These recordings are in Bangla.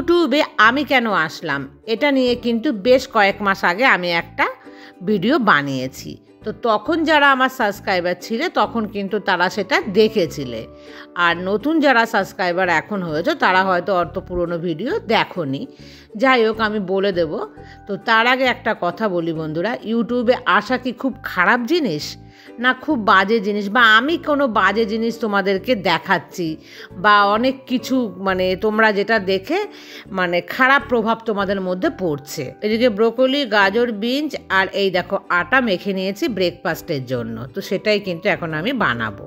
ইউটিউবে আমি কেন আসলাম এটা নিয়ে কিন্তু বেশ কয়েক মাস আগে আমি একটা ভিডিও বানিয়েছি। তো তখন যারা আমার সাবস্ক্রাইবার ছিলে তখন কিন্তু তারা সেটা দেখেছিলে, আর নতুন যারা সাবস্ক্রাইবার এখন হয়েছে তারা হয়তো অত পুরনো ভিডিও দেখোনি। যাই হোক, আমি বলে দেব। তো তার আগে একটা কথা বলি বন্ধুরা, ইউটিউবে আসা কি খুব খারাপ জিনিস না খুব বাজে জিনিস, বা আমি কোনো বাজে জিনিস তোমাদেরকে দেখাচ্ছি বা অনেক কিছু মানে তোমরা যেটা দেখে মানে খারাপ প্রভাব তোমাদের মধ্যে পড়ছে। এদিকে ব্রোকলি, গাজর, বিনস আর এই দেখো আটা মেখে নিয়েছি ব্রেকফাস্টের জন্য, তো সেটাই কিন্তু এখন আমি বানাবো।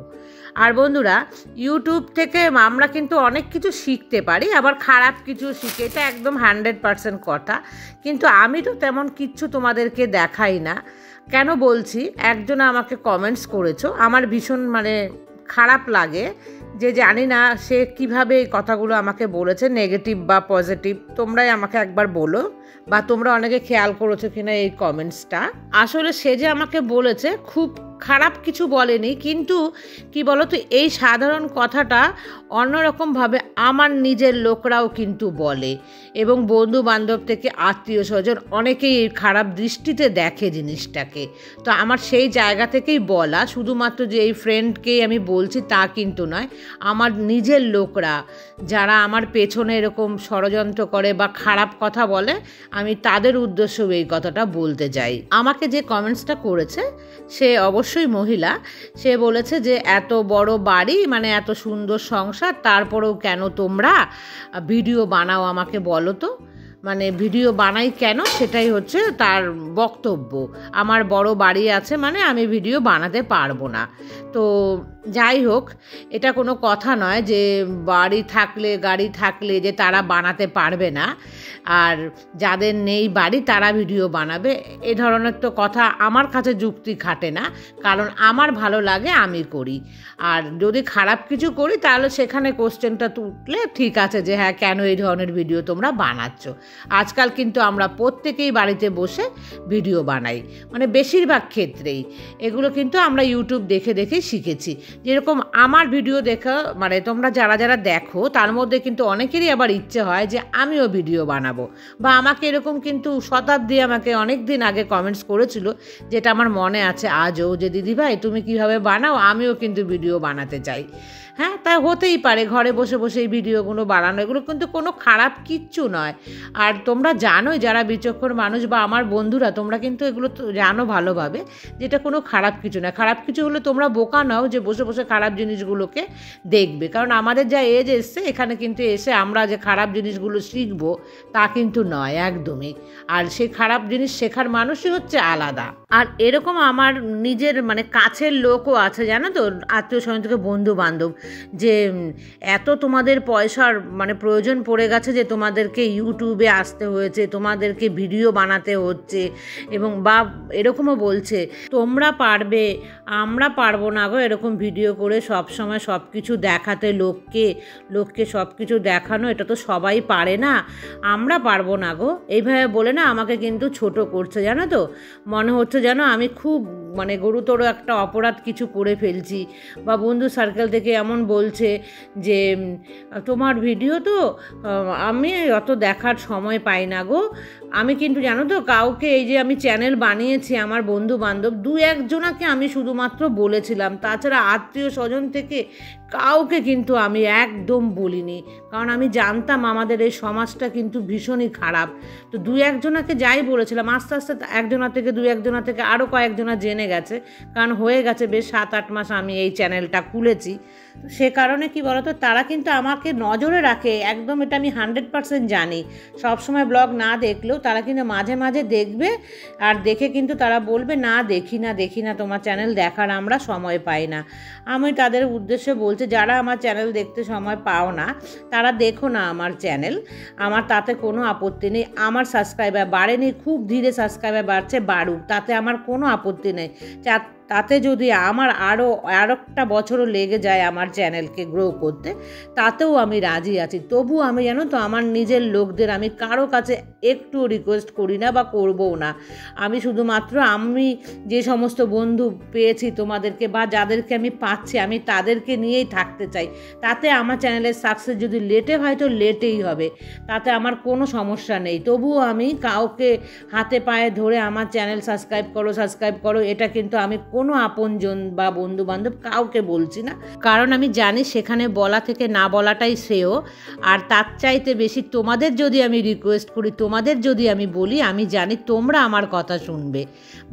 আর বন্ধুরা, ইউটিউব থেকে আমরা কিন্তু অনেক কিছু শিখতে পারি, আবার খারাপ কিছু শিখে, এটা একদম 100% কথা। কিন্তু আমি তো তেমন কিচ্ছু তোমাদেরকে দেখাই না। কেন বলছি, একজন আমাকে কমেন্টস করেছো, আমার ভীষণ মানে খারাপ লাগে যে জানি না সে কিভাবে এই কথাগুলো আমাকে বলেছে, নেগেটিভ বা পজিটিভ, তোমরাই আমাকে একবার বলো, বা তোমরা অনেকে খেয়াল করেছো কিনা এই কমেন্টসটা। আসলে সে যে আমাকে বলেছে খুব খারাপ কিছু বলেনি, কিন্তু কি বলো তো, এই সাধারণ কথাটা অন্যরকমভাবে আমার নিজের লোকরাও কিন্তু বলে, এবং বন্ধু বান্ধব থেকে আত্মীয় স্বজন অনেকেই এই খারাপ দৃষ্টিতে দেখে জিনিসটাকে। তো আমার সেই জায়গা থেকেই বলা, শুধুমাত্র যে এই ফ্রেন্ডকেই আমি বলছি তা কিন্তু নয়, আমার নিজের লোকরা যারা আমার পেছনে এরকম ষড়যন্ত্র করে বা খারাপ কথা বলে, আমি তাদের উদ্দেশ্যেও এই কথাটা বলতে চাই। আমাকে যে কমেন্টসটা করেছে সে অবশ্যই মহিলা। সে বলেছে যে এত বড় বাড়ি, মানে এত সুন্দর সংসার, তারপরেও কেন তোমরা ভিডিও বানাও আমাকে বলো তো, মানে ভিডিও বানাই কেন, সেটাই হচ্ছে তার বক্তব্য। আমার বড় বাড়ি আছে মানে আমি ভিডিও বানাতে পারবো না। তো যাই হোক, এটা কোনো কথা নয় যে বাড়ি থাকলে গাড়ি থাকলে যে তারা বানাতে পারবে না, আর যাদের নেই বাড়ি তারা ভিডিও বানাবে, এ ধরনের তো কথা আমার কাছে যুক্তি খাটে না। কারণ আমার ভালো লাগে আমি করি, আর যদি খারাপ কিছু করি তাহলে সেখানে কোশ্চেনটা তুললে ঠিক আছে যে হ্যাঁ কেন এই ধরনের ভিডিও তোমরা বানাচ্ছ। আজকাল কিন্তু আমরা প্রত্যেকেই বাড়িতে বসে ভিডিও বানাই, মানে বেশিরভাগ ক্ষেত্রেই এগুলো কিন্তু আমরা ইউটিউব দেখে দেখে শিখেছি। যেরকম আমার ভিডিও দেখা মানে তোমরা যারা যারা দেখো তার মধ্যে কিন্তু অনেকেরই আবার ইচ্ছে হয় যে আমিও ভিডিও বানাবো, বা আমাকে এরকম কিন্তু শতাব্দী আমাকে অনেক দিন আগে কমেন্টস করেছিল, যেটা আমার মনে আছে আজও, যে দিদিভাই তুমি কিভাবে বানাও, আমিও কিন্তু ভিডিও বানাতে চাই। হ্যাঁ, তাই হতেই পারে, ঘরে বসে বসে এই ভিডিওগুলো বানানো, এগুলো কিন্তু কোনো খারাপ কিচ্ছু নয়। আর তোমরা জানোই, যারা বিচক্ষণ মানুষ বা আমার বন্ধুরা, তোমরা কিন্তু এগুলো তো জানো ভালোভাবে, যেটা কোনো খারাপ কিছু না। খারাপ কিছু হলে তোমরা বোকা নাও যে বসে বসে খারাপ জিনিসগুলোকে দেখবে, কারণ আমাদের যা এজ এসছে এখানে কিন্তু এসে আমরা যে খারাপ জিনিসগুলো শিখবো তা কিন্তু নয় একদমই। আর সেই খারাপ জিনিস শেখার মানুষই হচ্ছে আলাদা। আর এরকম আমার নিজের মানে কাছের লোকও আছে জানো তো, আত্মীয় স্বজন থেকে বন্ধু বান্ধব, যে এত তোমাদের পয়সার মানে প্রয়োজন পড়ে গেছে যে তোমাদেরকে ইউটিউবে আসতে হয়েছে, তোমাদেরকে ভিডিও বানাতে হচ্ছে, এবং বা এরকমও বলছে তোমরা পারবে আমরা পারবো না গো এরকম ভিডিও করে সব সময় সব কিছু দেখাতে, লোককে সব কিছু দেখানো, এটা তো সবাই পারে না, আমরা পারবো না গো, এইভাবে বলে না আমাকে কিন্তু ছোট করছে জানো তো। মনে হচ্ছে যেন আমি খুব মানে গুরুতর একটা অপরাধ কিছু করে ফেলছি, বা বন্ধু সার্কেল থেকে এমন বলছে যে তোমার ভিডিও তো আমি অত দেখার সময় পাই না গো। আমি কিন্তু জানো তো কাউকে, এই যে আমি চ্যানেল বানিয়েছি আমার বন্ধু বান্ধব 2-1 জনাকে আমি শুধুমাত্র বলেছিলাম, তাছাড়া আত্মীয় স্বজন থেকে কাউকে কিন্তু আমি একদম বলিনি, কারণ আমি জানতাম আমাদের এই সমাজটা কিন্তু ভীষণই খারাপ। তো 2-1 জনাকে যাই বলেছিলাম, আস্তে আস্তে 1 জনা থেকে 2-1 জনা থেকে আরও কয়েকজনা জেনে গেছে, কারণ হয়ে গেছে বেশ 7-8 মাস আমি এই চ্যানেলটা খুলেছি। সে কারণে কি বলতো, তারা কিন্তু আমাকে নজরে রাখে একদম, এটা আমি 100% জানি। সবসময় ব্লগ না দেখলেও তারা কিন্তু মাঝে মাঝে দেখবে, আর দেখে কিন্তু তারা বলবে না দেখি না তোমার চ্যানেল দেখার আমরা সময় পাই না। আমি তাদের উদ্দেশ্যে বলছি, যারা আমার চ্যানেল দেখতে সময় পাও না তারা দেখো না আমার চ্যানেল, আমার তাতে কোনো আপত্তি নেই। আমার সাবস্ক্রাইবার বাড়েনি, খুব ধীরে সাবস্ক্রাইবার বাড়ছে, বাড়ুক, তাতে আমার কোনো আপত্তি নেই। তাতে যদি আমার আরও একটা বছরও লেগে যায় আমার চ্যানেলকে গ্রো করতে, তাতেও আমি রাজি আছি। তবু আমি জানো তো আমার নিজের লোকদের আমি কারো কাছে একটু রিকোয়েস্ট করি না বা করবও না। আমি শুধুমাত্র আমি যে সমস্ত বন্ধু পেয়েছি তোমাদেরকে বা যাদেরকে আমি পাচ্ছি আমি তাদেরকে নিয়েই থাকতে চাই। তাতে আমার চ্যানেলের সাকসেস যদি লেটে হয় তো লেটেই হবে, তাতে আমার কোনো সমস্যা নেই। তবুও আমি কাউকে হাতে পায়ে ধরে আমার চ্যানেল সাবস্ক্রাইব করো এটা কিন্তু আমি কোনো আপনজন বা বন্ধু বান্ধব কাউকে বলছি না, কারণ আমি জানি সেখানে বলা থেকে না বলাটাই শ্রেয়। আর তার চাইতে বেশি তোমাদের যদি আমি রিকোয়েস্ট করি, তোমাদের যদি আমি বলি, আমি জানি তোমরা আমার কথা শুনবে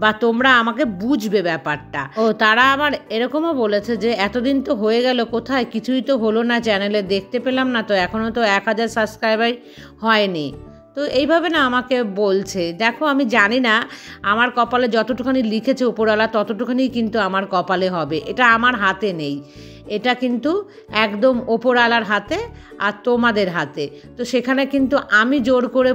বা তোমরা আমাকে বুঝবে ব্যাপারটা। ও তারা আবার এরকমও বলেছে যে এতদিন তো হয়ে গেল, কোথায় কিছুই তো হলো না, চ্যানেলে দেখতে পেলাম না তো, এখনও তো 1000 সাবস্ক্রাইবার হয়নি। তো এইভাবে না আমাকে বলছে। দেখো আমি জানি না, আমার কপালে যতটুখানি লিখেছে উপরওয়ালা ততটুখানি কিন্তু আমার কপালে হবে, এটা আমার হাতে নেই, এটা কিন্তু একদম ওপরওয়ালার হাতে আর তোমাদের হাতে। তো সেখানে কিন্তু আমি জোর করে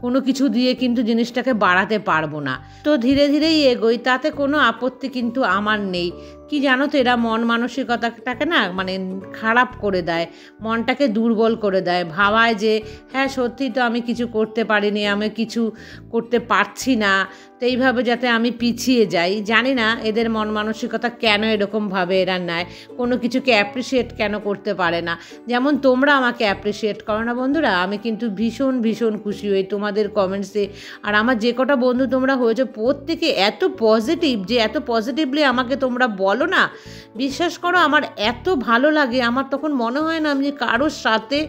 কোনো কিছু দিয়ে কিন্তু জিনিসটাকে বাড়াতে পারবো না। তো ধীরে ধীরেই এগোই, তাতে কোনো আপত্তি কিন্তু আমার নেই। কি জানো তো, এরা মন মানসিকতাটাকে না মানে খারাপ করে দেয়, মনটাকে দুর্বল করে দেয়, ভাবায় যে হ্যাঁ সত্যি তো আমি কিছু করতে পারিনি, আমি কিছু করতে পারছি না, তো এইভাবে যাতে আমি পিছিয়ে যাই। জানি না এদের মন মানসিকতা কেন এরকমভাবে এরা নেয়, কোনো কিছুকে অ্যাপ্রিসিয়েট কেন করতে পারে না। যেমন তোমরা আমাকে অ্যাপ্রিসিয়েট করো না বন্ধুরা, আমি কিন্তু ভীষণ ভীষণ খুশি হই তোমাদের কমেন্টসে। আর আমার যে কটা বন্ধু তোমরা হয়েছে প্রত্যেকে এত পজিটিভ, যে এত পজিটিভলি আমাকে তোমরা বলো না, বিশ্বাস করো আমার এত ভালো লাগে। আমার তখন মনে হয় না আমি কারোর সাথে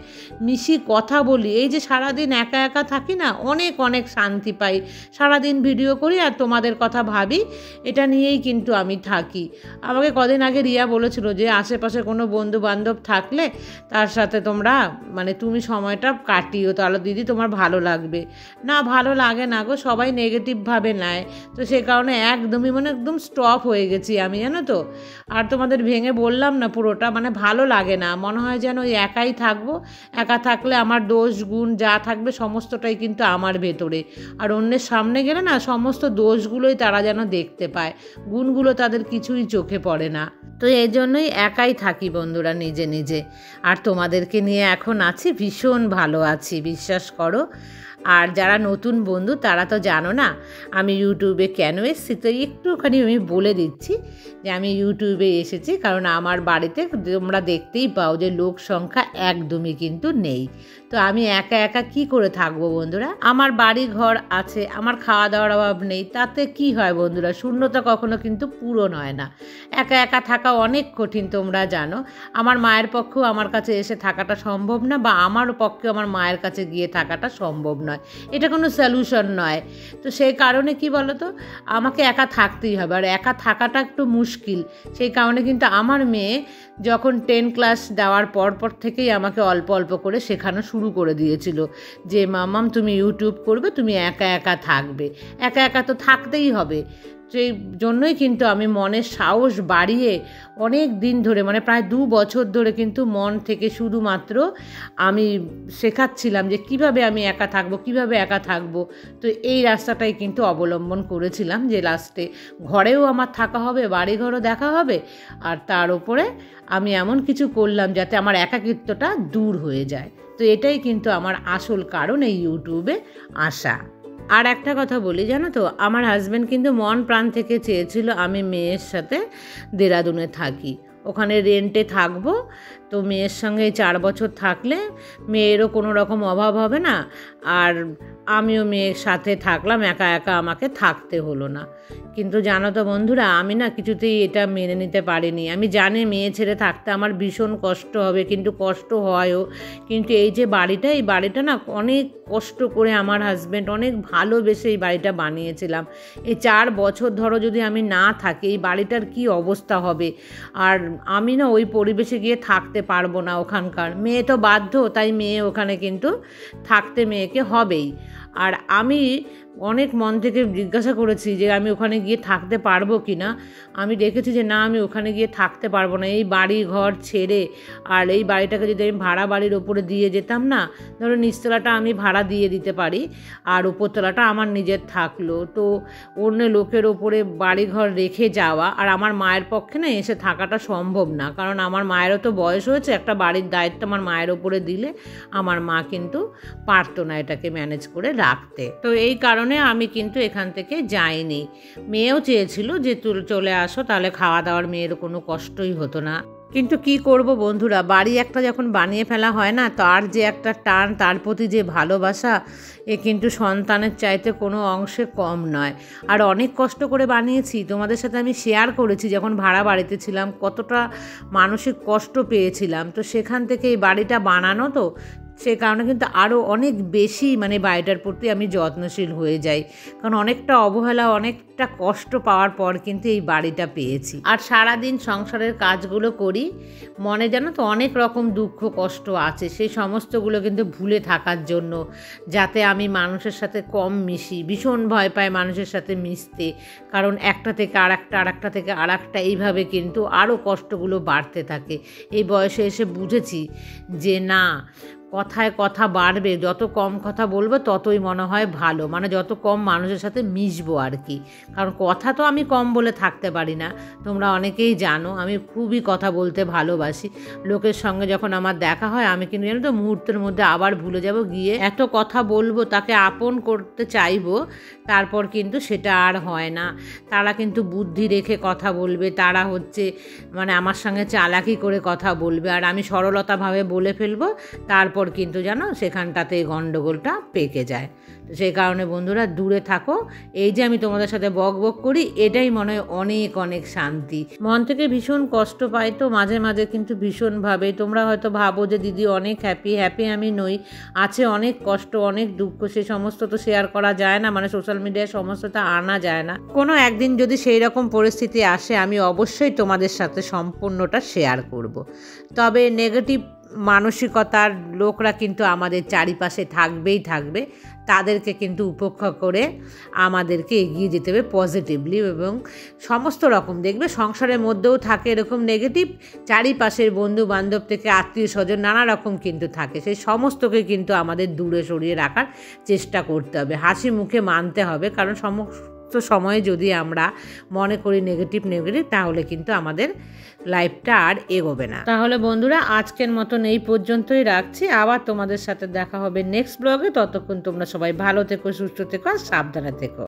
মিশি কথা বলি, এই যে সারাদিন একা একা থাকি না, অনেক অনেক শান্তি পাই। সারাদিন ভিডিও করি আর তোমাদের কথা ভাবি, এটা নিয়েই কিন্তু আমি থাকি। আমাকে কদিন আগে রিয়া বলেছিল যে আশেপাশে কোনো বন্ধু বান্ধব থাকলে তার সাথে তোমরা মানে তুমি সময়টা কাটিও, তাহলে দিদি তোমার ভালো লাগবে। না ভালো লাগে না গো, সবাই নেগেটিভভাবে নেয়, তো সে কারণে একদমই মানে একদম স্টপ হয়ে গেছি আমি, জানো তো। আর তোমাদের ভেঙে বললাম না পুরোটা, মানে ভালো লাগে না, মনে হয় যেন ওই একাই থাকবো। একা থাকলে আমার দোষ গুণ যা থাকবে সমস্তটাই কিন্তু আমার ভেতরে, আর অন্যের সামনে গেলে না সমস্ত দোষগুলোই তারা যেন দেখতে পায়, গুণগুলো তাদের কিছুই চোখে পড়ে না। তো এই জন্যই একাই থাকি বন্ধুরা নিজে নিজে। আর তোমাদেরকে নিয়ে এখন আছি, ভীষণ ভালো আছি, বিশ্বাস করো। আর যারা নতুন বন্ধু তারা তো জানো না আমি ইউটিউবে কেন এসেছি, তো একটুখানি আমি বলে দিচ্ছি যে আমি ইউটিউবে এসেছি কারণ আমার বাড়িতে তোমরা দেখতেই পাও যে লোক সংখ্যা একদমই কিন্তু নেই। তো আমি একা একা কি করে থাকবো বন্ধুরা, আমার বাড়ি ঘর আছে, আমার খাওয়া দাওয়ার অভাব নেই, তাতে কি হয় বন্ধুরা, শূন্যতা কখনো কিন্তু পূরণ হয় না। একা একা থাকা অনেক কঠিন তোমরা জানো, আমার মায়ের পক্ষেও আমার কাছে এসে থাকাটা সম্ভব না, বা আমার পক্ষে আমার মায়ের কাছে গিয়ে থাকাটা সম্ভব নয়, এটা কোনো সলিউশন নয়। তো সেই কারণে কি বলো তো, আমাকে একা থাকতেই হবে, আর একা থাকাটা একটু মুশকিল। সেই কারণে কিন্তু আমার মেয়ে যখন 10 ক্লাস দেওয়ার পর থেকেই আমাকে অল্প অল্প করে শেখানো শুরু করে দিয়েছিল যে মাম্মাম তুমি ইউটিউব করবে, তুমি একা একা থাকবে, একা একা তো থাকতেই হবে। সেই জন্যই কিন্তু আমি মনের সাহস বাড়িয়ে অনেক দিন ধরে মানে প্রায় 2 বছর ধরে কিন্তু মন থেকে শুধুমাত্র আমি শেখাচ্ছিলাম যে কিভাবে আমি একা থাকবো, কিভাবে একা থাকবো। তো এই রাস্তাটাই কিন্তু অবলম্বন করেছিলাম যে লাস্টে ঘরেও আমার থাকা হবে, বাড়ি ঘরও দেখা হবে, আর তার উপরে আমি এমন কিছু করলাম যাতে আমার একাকিত্বটা দূর হয়ে যায়। তো এটাই কিন্তু আমার আসল কারণ এই ইউটিউবে আসা। আর একটা কথা বলি, জানো তো আমার হাজব্যান্ড কিন্তু মন প্রাণ থেকে চেয়েছিল আমি মেয়ের সাথে দেরাদুনে থাকি, ওখানে রেন্টে থাকবো। তো মেয়ের সঙ্গে 4 বছর থাকলে মেয়েরও কোনো রকম অভাব হবে না, আর আমিও মেয়ের সাথে থাকলাম, একা একা আমাকে থাকতে হলো না। কিন্তু জানো তো বন্ধুরা, আমি না কিছুতেই এটা মেনে নিতে পারিনি। আমি জানি মেয়ে ছেড়ে থাকতে আমার ভীষণ কষ্ট হবে, কিন্তু কষ্ট হয়ও। কিন্তু এই যে বাড়িটা, এই বাড়িটা না অনেক কষ্ট করে আমার হাজব্যান্ড অনেক ভালোবেসে এই বাড়িটা বানিয়েছিলাম। এই 4 বছর ধরো যদি আমি না থাকি এই বাড়িটার কি অবস্থা হবে। আর আমি না ওই পরিবেশে গিয়ে থাকতে পারবো না ওখানকার। মেয়ে তো বাধ্য, তাই মেয়ে ওখানে কিন্তু থাকতে মেয়েকে হবেই। আর আমি অনেক মন থেকে জিজ্ঞাসা করেছি যে আমি ওখানে গিয়ে থাকতে পারবো কি না। আমি দেখেছি যে না, আমি ওখানে গিয়ে থাকতে পারবো না। এই বাড়ি ঘর ছেড়ে আর এই বাড়িটাকে যদি আমি ভাড়া বাড়ির ওপরে দিয়ে যেতাম না, ধরো নিচতলাটা আমি ভাড়া দিয়ে দিতে পারি আর উপরতলাটা আমার নিজের থাকলো, তো অন্য লোকের ওপরে বাড়ি ঘর রেখে যাওয়া আর আমার মায়ের পক্ষে না এসে থাকাটা সম্ভব না। কারণ আমার মায়েরও তো বয়স হয়েছে, একটা বাড়ির দায়িত্ব আমার মায়ের ওপরে দিলে আমার মা কিন্তু পারতো না এটাকে ম্যানেজ করে রাখতে। তো এই কারণে আমি কিন্তু এখান থেকে যাইনি। মেয়েও চেয়েছিল যে চলে আসো, তাহলে খাওয়া দাওয়ার মেয়ের কোনো কষ্টই হতো না। কিন্তু কি করব বন্ধুরা, বাড়ি একটা যখন বানিয়ে ফেলা হয় না, তার যে একটা টান, তার প্রতি যে ভালোবাসা, এ কিন্তু সন্তানের চাইতে কোনো অংশে কম নয়। আর অনেক কষ্ট করে বানিয়েছি, তোমাদের সাথে আমি শেয়ার করেছি যখন ভাড়া বাড়িতে ছিলাম কতটা মানসিক কষ্ট পেয়েছিলাম। তো সেখান থেকে এই বাড়িটা বানানো, তো সে কারণে কিন্তু আরও অনেক বেশি বাড়িটার প্রতি আমি যত্নশীল হয়ে যাই। কারণ অনেকটা অবহেলা, অনেকটা কষ্ট পাওয়ার পর কিন্তু এই বাড়িটা পেয়েছি। আর সারাদিন সংসারের কাজগুলো করি, মনে জানো তো অনেক রকম দুঃখ কষ্ট আছে, সেই সমস্তগুলো কিন্তু ভুলে থাকার জন্য, যাতে আমি মানুষের সাথে কম মিশি। ভীষণ ভয় পাই মানুষের সাথে মিশতে, কারণ একটা থেকে আরেকটা, আরেকটা থেকে আরেকটা, এইভাবে কিন্তু আরও কষ্টগুলো বাড়তে থাকে। এই বয়সে এসে বুঝেছি যে না, কথায় কথা বাড়বে, যত কম কথা বলবো ততই মনে হয় ভালো, যত কম মানুষের সাথে মিশবো আর কি। কারণ কথা তো আমি কম বলে থাকতে পারি না, তোমরা অনেকেই জানো আমি খুবই কথা বলতে ভালোবাসি। লোকের সঙ্গে যখন আমার দেখা হয়, আমি কিন্তু জানো তো মুহূর্তের মধ্যে আবার ভুলে যাব, গিয়ে এত কথা বলবো, তাকে আপন করতে চাইবো, তারপর কিন্তু সেটা আর হয় না। তারা কিন্তু বুদ্ধি রেখে কথা বলবে, তারা হচ্ছে আমার সঙ্গে চালাকি করে কথা বলবে, আর আমি সরলতাভাবে বলে ফেলবো, তারপর কিন্তু জানো সেখানটাতে গণ্ডগোলটা পেকে যায়। তো সেই কারণে বন্ধুরা দূরে থাকো। এই যে আমি তোমাদের সাথে বক বক করি, এটাই মনে হয় অনেক অনেক শান্তি। মন থেকে ভীষণ কষ্ট পাই তো মাঝে মাঝে, কিন্তু ভীষণভাবে। তোমরা হয়তো ভাবো যে দিদি অনেক হ্যাপি। হ্যাপি আমি নই, আছে অনেক কষ্ট, অনেক দুঃখ, সে সমস্ত তো শেয়ার করা যায় না, সোশ্যাল মিডিয়ায় সমস্তটা আনা যায় না। কোনো একদিন যদি সেই রকম পরিস্থিতি আসে, আমি অবশ্যই তোমাদের সাথে সম্পূর্ণটা শেয়ার করব। তবে নেগেটিভ মানসিকতার লোকরা কিন্তু আমাদের চারিপাশে থাকবেই থাকবে, তাদেরকে কিন্তু উপেক্ষা করে আমাদেরকে এগিয়ে যেতে হবে পজিটিভলি। এবং সমস্ত রকম দেখবে সংসারের মধ্যেও থাকে এরকম নেগেটিভ, চারিপাশের বন্ধু বান্ধব থেকে আত্মীয় স্বজন নানা রকম কিন্তু থাকে, সেই সমস্তকে কিন্তু আমাদের দূরে সরিয়ে রাখার চেষ্টা করতে হবে, হাসি মুখে মানতে হবে। কারণ সময়ে যদি আমরা মনে করি নেগেটিভ, তাহলে কিন্তু আমাদের লাইফটা আর এগোবে না। তাহলে বন্ধুরা আজকের মতন এই পর্যন্তই রাখছি, আবার তোমাদের সাথে দেখা হবে নেক্সট ব্লগে। ততক্ষণ তোমরা সবাই ভালো থেকো, সুস্থ থেকো আর সাবধানে থেকো।